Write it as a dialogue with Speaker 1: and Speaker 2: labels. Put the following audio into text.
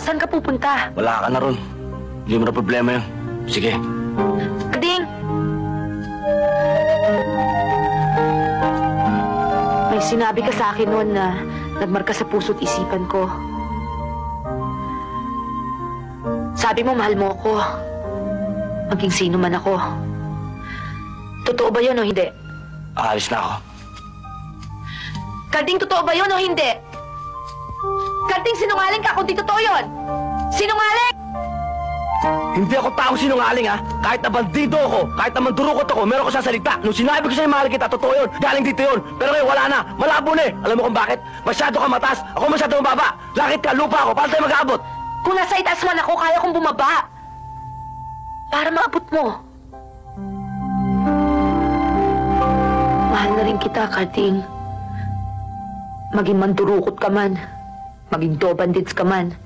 Speaker 1: Saan ka pupunta?
Speaker 2: Wala ka na ron. Hindi mo na problema yun. Sige.
Speaker 1: Karding! May sinabi ka sa akin noon na nagmarka sa puso't isipan ko. Sabi mo, mahal mo ako. Maging sino man ako. Totoo ba yun o hindi?
Speaker 2: Aalis na ako.
Speaker 1: Karding, totoo ba yun o hindi? Karding, sinungaling ka kung di totoo yun! Sinungaling!
Speaker 2: Hindi ako tao sinungaling, ha? Kahit na bandido ako, kahit na mandurukot ako, meron ko sa salita. Nung sinabi ko sa'yo mahal kita, totoo yun. Galing dito yun. Pero ngayon wala na. Malabo na eh. Alam mo kung bakit? Masyado ka mataas. Ako masyado mababa. Lakit ka, lupa ako. Paano tayo mag-aabot?
Speaker 1: Kung nasa itaas man ako, kaya kong bumaba. Para maabot mo. Mahal na rin kita, Karding. Maging mandurukot ka man. Maging dobandits ka man.